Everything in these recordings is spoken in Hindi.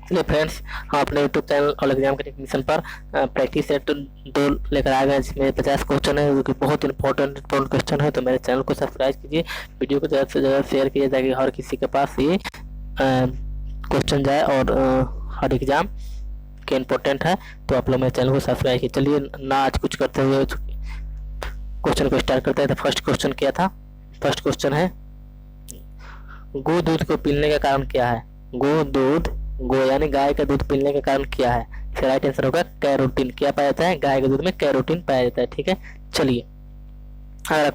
चलिए फ्रेंड्स, हम अपने यूट्यूब चैनल और एग्जाम के टेक्नीशियन पर प्रैक्टिस सेट 2 लेकर आ गए, जिसमें 50 क्वेश्चन है, जो कि बहुत इंपॉर्टेंट क्वेश्चन है। तो मेरे चैनल को सब्सक्राइब कीजिए, वीडियो को ज़्यादा से ज़्यादा शेयर कीजिए, ताकि हर किसी के पास ये क्वेश्चन जाए और हर एग्जाम के इम्पोर्टेंट है। तो आप लोग मेरे चैनल को सब्सक्राइब कीजिए। चलिए ना आज कुछ करते हुए क्वेश्चन को स्टार्ट करते हैं। तो फर्स्ट क्वेश्चन क्या था? फर्स्ट क्वेश्चन है, गो दूध को पीने का कारण क्या है? गो यानी गाय का दूध पीने का कारण क्या है? इसका राइट आंसर होगा कैरोटीन। क्या पाया जाता है? गाय के दूध में कैरोटीन पाया जाता है। ठीक है, चलिए अगला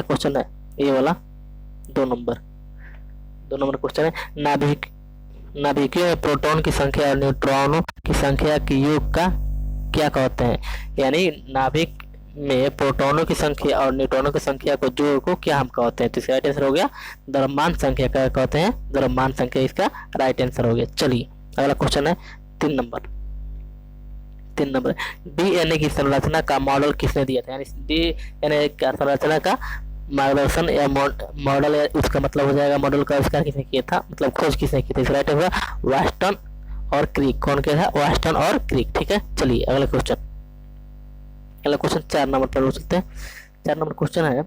क्वेश्चन है ये वाला 2 नंबर क्वेश्चन है, नाभिकीय में प्रोटॉन की संख्या और न्यूट्रॉनों की संख्या के योग का क्या कहते हैं? यानी नाभिक में प्रोटॉनों की संख्या और न्यूट्रॉनों की संख्या को जोड़ को क्या हम कहते हैं? तो इसका राइट आंसर हो गया द्रव्यमान संख्या। क्या कहते हैं? द्रव्यमान संख्या, इसका राइट आंसर हो गया। चलिए अगला क्वेश्चन है 3 नंबर। डीएनए की संरचना का मॉडल किसने दिया था? यानी डीएनए का संरचना का मार्गदर्शन या मॉडल, या उसका मतलब हो जाएगा मॉडल का आविष्कार किसने किया था, मतलब खोज किसने की थी? इसका राइट होगा वाटसन और क्रिक। कौन किया था? वाटसन और क्रिक। ठीक है, चलिए अगला क्वेश्चन 4 नंबर पर चलते हैं। 4 नंबर क्वेश्चन है,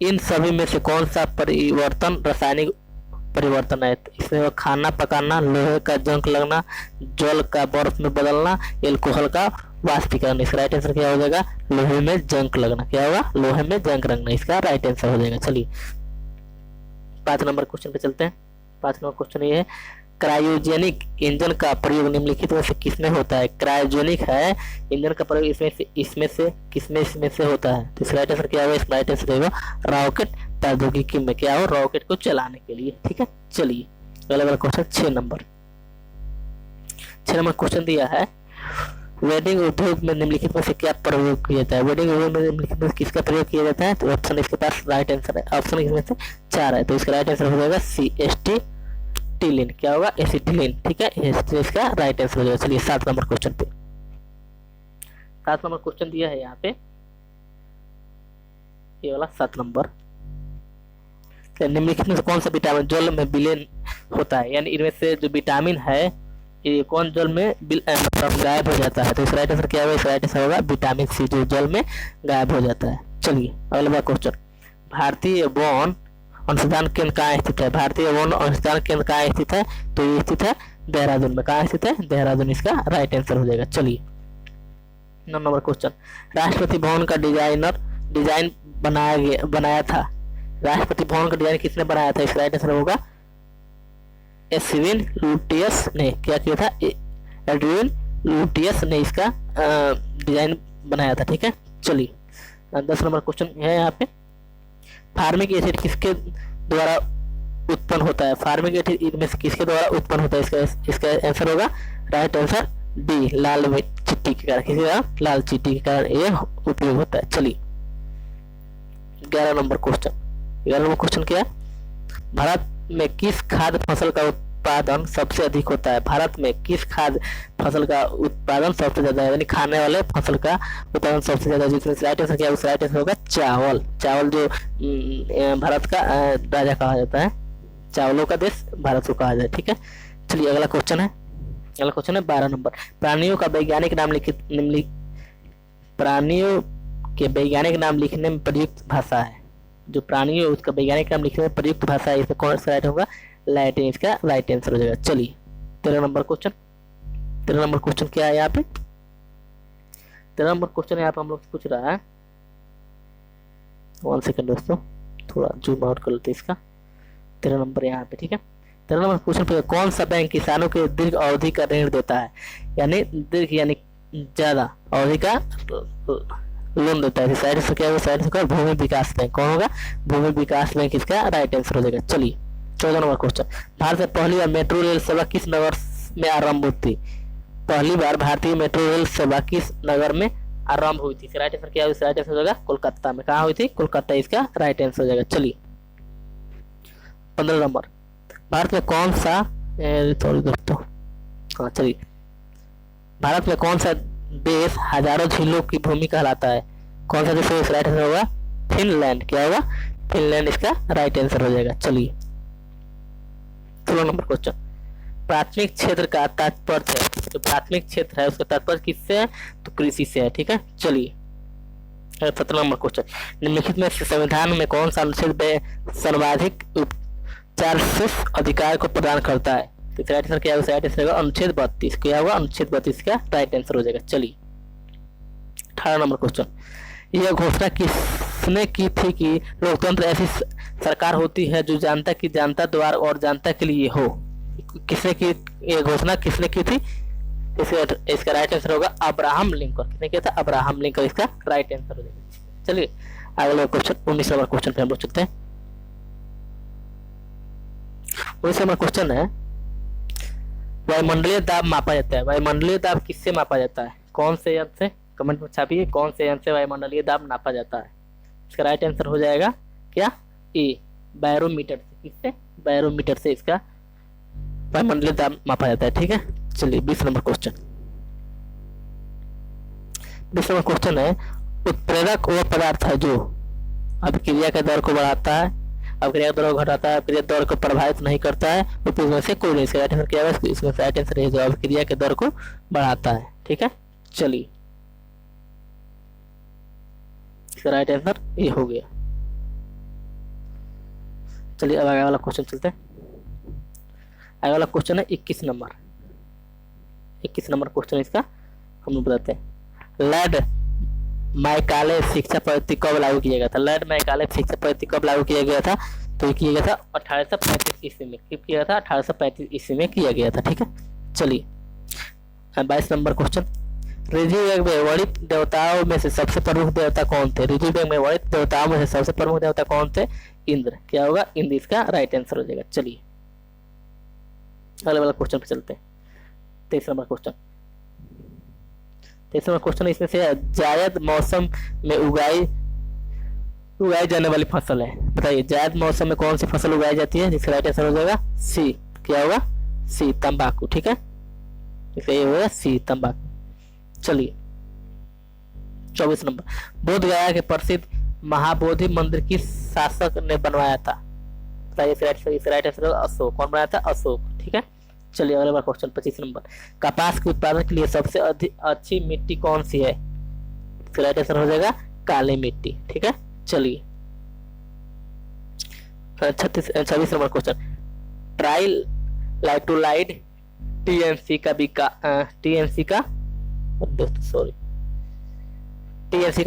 इन सभी में से कौन सा परिवर्तन रासायनिक परिवर्तन है? इसमें खाना पकाना, लोहे का जंग लगना, जल का बर्फ में बदलना, एल्कोहल का वाष्पीकरण। इसका राइट आंसर क्या हो जाएगा? लोहे में जंग लगना। क्या होगा? लोहे में जंग लगना, इसका राइट आंसर हो जाएगा। चलिए 5 नंबर क्वेश्चन पे चलते हैं। 5 नंबर क्वेश्चन ये है, क्रायोजेनिक इंजन का प्रयोग निम्नलिखित में से किसमें होता है? क्रायोजेनिक है इंजन का प्रयोग इसमें से किसमें से होता है? तो इसका राइट आंसर क्या होगा? इसका राइट आंसर होगा रॉकेट प्रौद्योगिकी में। क्या हो? रॉकेट को चलाने के लिए। ठीक है, चलिए अगला क्वेश्चन 6 नंबर क्वेश्चन दिया है, वेल्डिंग उद्योग में निम्नलिखित में से क्या प्रयोग किया जाता है? वेल्डिंग उद्योग में निम्नलिखित में किसका प्रयोग किया जाता है? तो ऑप्शन इसके पास राइट आंसर है, ऑप्शन इसमें से 4 है। तो इसका राइट आंसर हो जाएगा एसिटिलीन। क्या होगा? एसिटिलीन। ठीक है, इसका राइट आंसर हो जाएगा। चलिए 7 नंबर क्वेश्चन पे, 7 नंबर क्वेश्चन दिया है यहाँ पे, ये वाला 7 नंबर। निम्नलिखित में से कौन सा विटामिन जल में विलीन होता है? यानी इनमें से जो विटामिन है ये कौन जल में मतलब गायब हो जाता है? तो इसका राइट आंसर क्या होगा? इसका राइट आंसर होगा विटामिन सी, जो जल में गायब हो जाता है। चलिए अगला क्वेश्चन, भारतीय वन अनुसंधान केंद्र कहाँ स्थित है? भारतीय वन अनुसंधान केंद्र कहाँ स्थित है? तो ये स्थित है देहरादून में। कहाँ स्थित है? देहरादून, इसका राइट आंसर हो जाएगा। चलिए 9 नंबर क्वेश्चन, राष्ट्रपति भवन का डिजाइन बनाया था। राष्ट्रपति भवन का डिजाइन किसने बनाया था? इसका राइट आंसर होगा एडविन लुटियस ने। क्या किया था? एडविन लुटियस ने इसका डिजाइन बनाया था। ठीक है, चलिए 10 नंबर क्वेश्चन है यहाँ पे, फार्मिक एसिड किसके द्वारा उत्पन्न होता है? फार्मिक एसिड इनमें से किसके द्वारा उत्पन्न होता है? इसका आंसर होगा राइट आंसर डी, लाल चींटी के कारण। किसी लाल चींटी के कारण ये उपयोग होता है। चलिए 11 नंबर क्वेश्चन क्या है, भारत में किस खाद्य फसल का उत्पादन सबसे अधिक होता है? भारत में किस खाद्य फसल का उत्पादन सबसे ज्यादा है? यानी खाने वाले फसल का उत्पादन सबसे ज्यादा, जिसमें राइट आंसर क्या है? राइट आंसर होगा चावल। चावल जो भारत का राजा कहा जाता है, चावलों का देश भारत को कहा जाता है। ठीक है, चलिए अगला क्वेश्चन है 12 नंबर, प्राणियों के वैज्ञानिक नाम लिखने में प्रयुक्त भाषा है। जो प्राणी है उसका वैज्ञानिक नाम लिखने में प्रयुक्त भाषा है, इसमें कौन सा राइट होगा? लैटिन, इसका राइट आंसर हो जाएगा। चलिए 13 नंबर क्वेश्चन क्या है यहाँ पे? 13 नंबर क्वेश्चन यहाँ पे हम लोग से पूछ रहा है, 1 सेकंड दोस्तों, थोड़ा जूम आउट कर लेते इसका। 13 नंबर यहाँ पे, ठीक है। 13 नंबर क्वेश्चन पे, कौन सा बैंक किसानों के दीर्घ अवधि का ऋण देता है? यानी दीर्घ यानी ज्यादा अवधि का लोन देता है। साइड से क्या होगा? साइड से भूमि विकास बैंक। कौन होगा? भूमि विकास बैंक, इसका राइट आंसर हो जाएगा। चलिए 14 नंबर क्वेश्चन, भारत में पहली बार मेट्रो रेल सेवा किस नगर में आरंभ हुई थी? पहली बार भारतीय मेट्रो रेल सेवा किस नगर में आरंभ हुई थी? राइट आंसर क्या है? राइट आंसर हो जाएगा कोलकाता में। कहाँ हुई थी? कोलकाता, इसका राइट आंसर हो जाएगा। चलिए 15 नंबर, भारत में कौन सा सॉरी दोस्तों, हाँ चलिए, भारत में कौन सा देश हजारों झीलों की भूमि कहलाता है? कौन सा देश? राइट आंसर होगा फिनलैंड। क्या होगा? फिनलैंड, इसका राइट आंसर हो जाएगा। चलिए 16 नंबर क्वेश्चन, प्राथमिक क्षेत्र का तात्पर्य है, जो प्राथमिक क्षेत्र है उसका तात्पर्य किससे है, तो कृषि से है। ठीक है, चलिए 17 नंबर क्वेश्चन, निम्नलिखित में से संविधान में कौन सा अनुच्छेद सर्वाधिक उपचार से अधिकार को प्रदान करता है, तो इसका राइट आंसर क्या होगा, राइट आंसर होगा अनुच्छेद 32। क्या होगा, अनुच्छेद 32 का राइट आंसर हो जाएगा। चलिए 18 नंबर क्वेश्चन, यह घोषणा किसने की थी कि लोकतंत्र ऐसी सरकार होती है जो जनता की जनता द्वारा और जनता के लिए हो, किसने की यह घोषणा किसने की थी, इसका राइट आंसर होगा अब्राहम लिंकन। किसने किया था, अब्राहम लिंकन इसका राइट आंसर हो जाएगा। चलिए अगला क्वेश्चन 19 नंबर क्वेश्चन पे हम लोग चलते हैं। 19 नंबर क्वेश्चन है, वायुमंडलीय दाब मापा जाता है, वायुमंडलीय दाब किससे मापा जाता है, कौन से यंत्र से, कमेंट में छापिए कौन से यंत्र से वायुमंडलीय दाब नापा जाता है। इसका राइट आंसर हो जाएगा क्या, ए बैरोमीटर से। किससे, बैरोमीटर से इसका वायुमंडलीय दाब मापा जाता है। ठीक है, चलिए 20 नंबर क्वेश्चन, 20 नंबर क्वेश्चन है, उत्प्रेरक वह पदार्थ है जो अभिक्रिया के दर को बढ़ाता है, अभिक्रिया दर को घटाता है, अभिक्रिया दर को प्रभावित नहीं करता है, उपयोग से कोई नहीं। इसका राइट आंसर क्या है, इसका राइट आंसर है जो अभिक्रिया के दर को बढ़ाता है। ठीक है, चलिए इसका राइट आंसर ये हो गया। चलिए अब आगे वाला क्वेश्चन चलते हैं। आगे वाला क्वेश्चन है 21 नंबर, 21 नंबर क्वेश्चन इसका हम लोग बताते हैं, लैड मैकाले शिक्षा पद्धति कब लागू किया गया था, लैड मैकाले शिक्षा पद्धति कब लागू किया गया था, तो ये किया गया था 1835 ईस्वी में। कब किया था, 1835 ईस्वी में किया गया था। ठीक है, चलिए 22 नंबर क्वेश्चन, ऋजुवेद में वर्णित देवताओं में से सबसे प्रमुख देवता कौन थे, ऋजुवेद में वर्णित देवताओं में से सबसे प्रमुख देवता कौन थे, इंद्र। क्या होगा, इंद्र इसका राइट आंसर हो जाएगा। चलिए अगले वाला क्वेश्चन पे चलते हैं। 23 नंबर क्वेश्चन, 23 नंबर क्वेश्चन इसमें से जायद मौसम में उगाई जाने वाली फसल है, बताइए जायद मौसम में कौन सी फसल उगाई जाती है, जिसका राइट आंसर हो जाएगा सी। क्या होगा, सी तंबाकू। ठीक है, इसका ये होगा सी तंबाकू। चलिए 24 नंबर, बोध गया के प्रसिद्ध महाबोधि मंदिर किस शासक ने बनवाया था, बताइए इस राइट आंसर होगा अशोक। कौन बनाया था, अशोक। ठीक है, चलिए अगला क्वेश्चन 25 नंबर, कपास के उत्पादन के लिए सबसे अच्छी मिट्टी कौन सी है, इसका राइट आंसर हो जाएगा काली मिट्टी। ठीक है, चलिए 26 नंबर क्वेश्चन, ट्राइल लाइटोलाइड टीएनसी का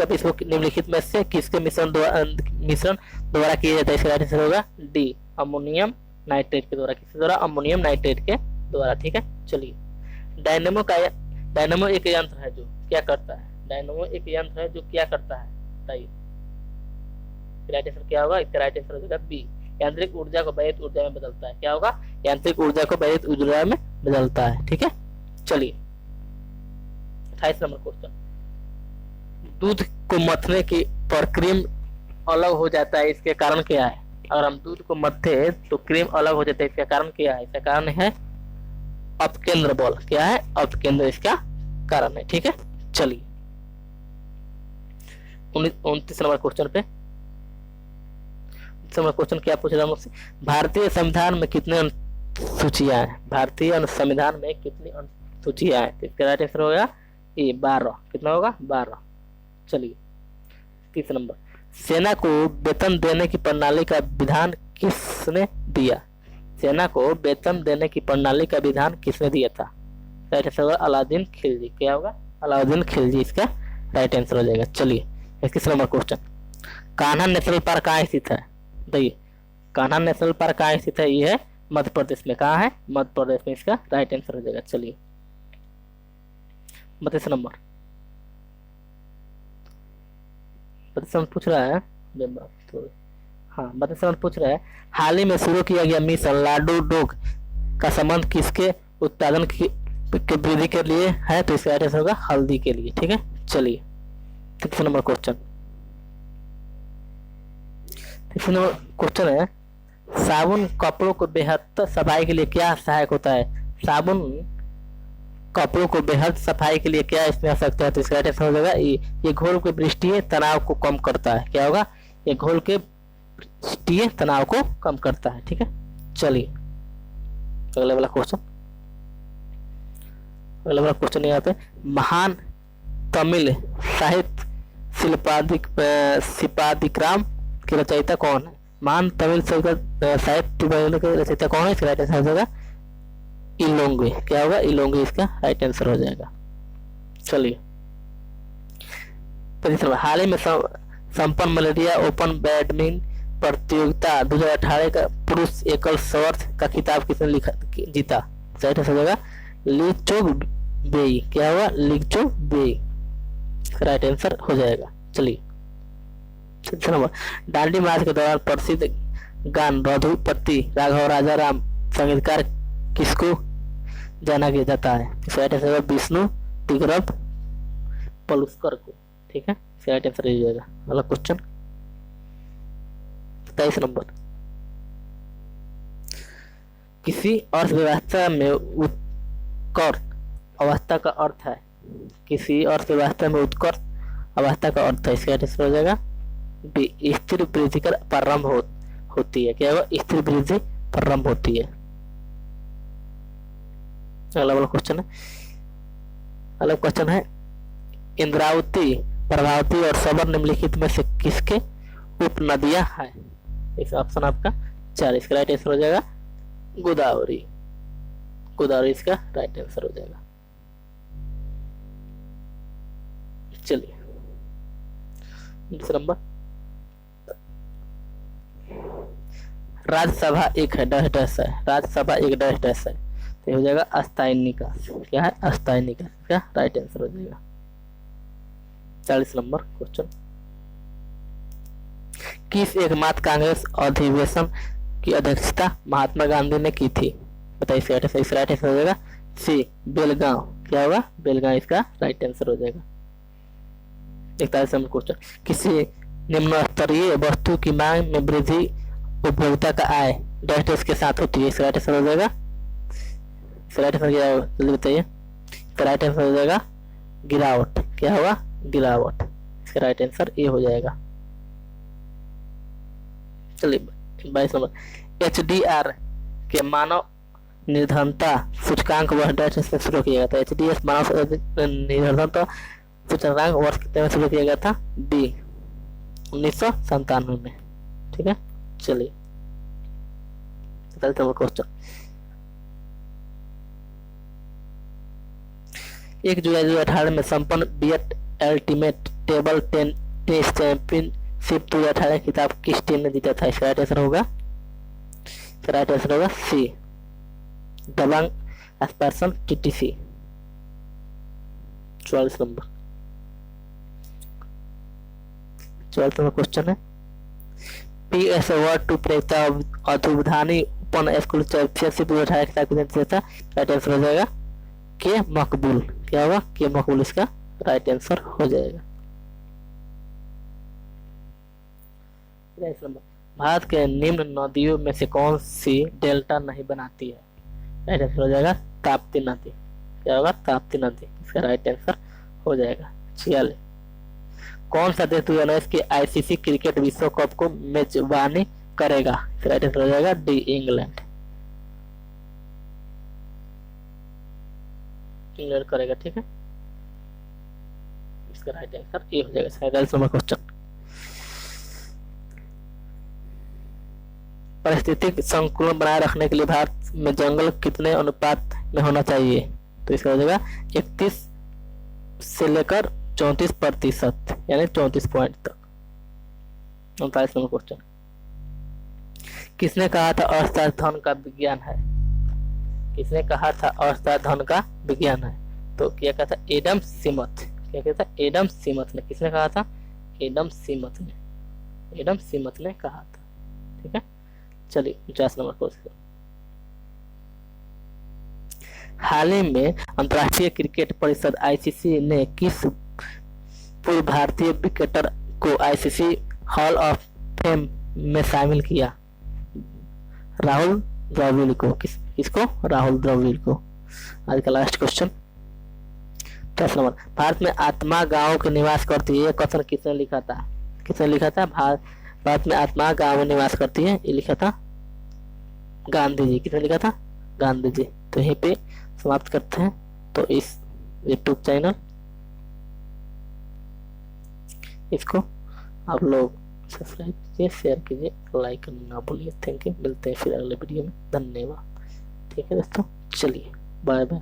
विस्फोट निम्नलिखित में से किसके मिश्रण द्वारा किया जाता है, इसका राइट आंसर होगा डी अमोनियम नाइट्रेट के द्वारा। किसके द्वारा, अमोनियम नाइट्रेट के द्वारा। ठीक है, चलिए डायनेमो एक यंत्र है जो क्या करता है, डायनेमो एक यंत्र है जो क्या करता है, बताइए राइट आंसर क्या होगा, इसका राइट आंसर हो जाएगा बी, यांत्रिक ऊर्जा को वैद्युत ऊर्जा में बदलता है। क्या होगा, यांत्रिक ऊर्जा को वैद्युत ऊर्जा में बदलता है। ठीक है, चलिए 28 नंबर क्वेश्चन, दूध को मथने की पर क्रीम अलग हो जाता है, इसके कारण क्या है, अगर हम दूध को मथते हैं तो क्रीम अलग हो जाता है, इसका कारण क्या है, इसका कारण है अपकेंद्र बल। क्या है, अपकेंद्र इसका कारण है। ठीक है, चलिए 29 नंबर क्वेश्चन पे क्वेश्चन क्या पूछ रहा हूँ मुझसे, भारतीय संविधान में कितने अनुसूचियां हैं, भारतीय संविधान में कितनी अनुसूचियां हैं, इसका राइट आंसर होगा ये 12। कितना होगा, 12। चलिए 30 नंबर, सेना को वेतन देने की प्रणाली का विधान किसने दिया, सेना को वेतन देने की प्रणाली का विधान किसने दिया था, राइट आंसर होगा अलाउद्दीन खिलजी। क्या होगा, अलाउद्दीन खिलजी इसका राइट आंसर हो जाएगा। चलिए 21 number question, Kanha national park कहाँ स्थित है, बताइए कान्हा नेशनल पार्क कहाँ स्थित है, ये है मध्य प्रदेश में। कहाँ है, मध्य प्रदेश में, इसका राइट आंसर हो जाएगा। चलिए 32 नंबर, 32 नंबर पूछ रहा है, हाँ 32 नंबर पूछ रहा है, हाल ही में शुरू किया गया मिशन लाडू डोग का संबंध किसके उत्पादन की वृद्धि के लिए है, तो इसका राइट आंसर होगा हल्दी के लिए। ठीक है, चलिए 33 नंबर क्वेश्चन, 33 नंबर क्वेश्चन है, साबुन कपड़ों को बेहतर सफाई के लिए क्या सहायक होता है, साबुन कपड़ों को बेहद सफाई के लिए क्या इसमें आ सकता है, तो इसका राइट आंसर हो जाएगा ये घोल के पृष्ठीय तनाव को कम करता है। क्या होगा, ये घोल के पृष्ठीय तनाव को कम करता है। ठीक है, चलिए अगले वाला क्वेश्चन, अगला वाला क्वेश्चन यहाँ पे, महान तमिल साहित्य सिपादिक्राम के रचयिता कौन है? महान तमिल साहित्य के रचयिता कौन है? इसका राइट आंसर हो जाएगा इलोंगे। क्या होगा? इलोंगे इसका राइट आंसर हो जाएगा। चलिए हाल ही में संपन्न मलेरिया ओपन बैडमिंटन प्रतियोगिता 2018 का पुरुष एकल स्वर्थ का खिताब किसने जीता? राइट आंसर हो जाएगा ली चो बेई। क्या होगा? ली चो बेई राइट आंसर हो जाएगा। चलिए दांडी मार्च के दौरान प्रसिद्ध गान रघुपति राघव राजा राम संगीतकार किसको जाना जाता है? राइट आंसर होगा विष्णु तिग्रब पलुस्कर को। ठीक है, राइट आंसर हो जाएगा। अगला क्वेश्चन 23 नंबर, किसी अर्थव्यवस्था में उत्कर्ष अवस्था का अर्थ है? किसी अर्थव्यवस्था में उत्कर्ष अवस्था का अर्थ है, इसका आंसर हो जाएगा स्थिर वृद्धि का प्रारंभ होती है। क्या होगा? स्थिर वृद्धि प्रारंभ होती है। अगला वाला क्वेश्चन है, अगला क्वेश्चन है इंद्रावती प्रभावती और सबर निम्नलिखित में से किसके उपनदियां हैं? इस ऑप्शन आपका 4, इसका राइट आंसर हो जाएगा गोदावरी। गोदावरी इसका राइट आंसर हो जाएगा। चलिए दूसरा नंबर, राज्यसभा एक है डैश डैश है, राज्यसभा एक डैश डैश है, तो हो जाएगा अस्थायी निकास। क्या है? अस्थायी निकास, इसका राइट आंसर हो जाएगा। 40 नंबर क्वेश्चन, किस एकमात्र कांग्रेस अधिवेशन की अध्यक्षता महात्मा गांधी ने की थी? बताइए इसका राइट आंसर हो जाएगा सी बेलगांव। क्या होगा? बेलगांव इसका राइट आंसर हो जाएगा। 41 नंबर क्वेश्चन, किसी निम्न स्तरीय वस्तु की मांग में वृद्धि उपभोक्ता का आय डैश डैश के साथ होती है, इसका राइट आंसर हो जाएगा। राइट आंसर क्या होगा जल्दी बताइए। राइट आंसर हो जाएगा गिरावट। क्या होगा? गिरावट। इसका राइट आंसर ये हो जाएगा। चलिए 22 नंबर, HDR के मानव निर्धनता सूचकांक वर्ष डैश से शुरू किया गया था। HDS मानव निर्धनता सूचकांक वर्ष कितने में शुरू किया गया था? B 1997 में। ठीक है, चलिए 47 नंबर क्वेश्चन, 1 जुलाई 2018 में संपन्न बीएट अल्टीमेट टेबल टेनिस चैंपियनशिप 2018 खिताब किस टीम ने जीता था? इसका राइट आंसर होगा, राइट आंसर होगा सी दबंग एस्पर्सन TTC। 44 नंबर क्वेश्चन है, PS अवार्ड टू प्रेता अधुबधानी ओपन स्कूल चैंपियनशिप 2018 खिताब किसने जीता था? राइट आंसर हो जाएगा के मकबूल। क्या होगा? के मकबूल इसका राइट आंसर हो जाएगा। भारत के निम्न नदियों में से कौन सी डेल्टा नहीं बनाती है? राइट आंसर हो जाएगा ताप्ती नदी। क्या होगा? ताप्ती नदी, इसका राइट आंसर हो जाएगा। 46, कौन सा देश 2019 के ICC क्रिकेट विश्व कप को मेजबानी करेगा? राइट आंसर हो जाएगा डी इंग्लैंड। इंग्लैंड करेगा। ठीक है, इसका राइट आंसर ये हो जाएगा। 47 नंबर क्वेश्चन, पारिस्थितिक संतुलन बनाए रखने के लिए भारत में जंगल कितने अनुपात में होना चाहिए? तो इसका हो जाएगा 31 से लेकर 34%, यानी 34 पॉइंट तक। 39 नंबर क्वेश्चन, किसने कहा था अस्थायी धन का विज्ञान है? किसने कहा था अस्थायी धन का विज्ञान है? तो क्या कहता? Adam Smith. क्या कहता? एडम स्मिथ ने। किसने कहा था? एडम स्मिथ ने। एडम स्मिथ ने कहा था। ठीक है, चलिए 50 नंबर क्वेश्चन, हाल ही में अंतर्राष्ट्रीय क्रिकेट परिषद ICC ने किस पूर्व भारतीय क्रिकेटर को ICC हॉल ऑफ फेम में शामिल किया? राहुल द्रविड़ को। किसको? राहुल द्रविड़ को। आज का लास्ट क्वेश्चन 10 नंबर, भारत में आत्मा गांव के निवास करती है, ये क्वेश्चन किसने लिखा था? किसने लिखा था? भारत में आत्मा गांव में निवास करती है, ये लिखा था गांधी जी। किसने लिखा था? गांधी जी। तो यहीं पे समाप्त करते हैं। तो इस यूट्यूब चैनल इसको आप लोग सब्सक्राइब कीजिए, शेयर कीजिए, लाइक करना ना भूलिए। थैंक यू, मिलते हैं फिर अगले वीडियो में। धन्यवाद। ठीक है दोस्तों, चलिए बाय बाय।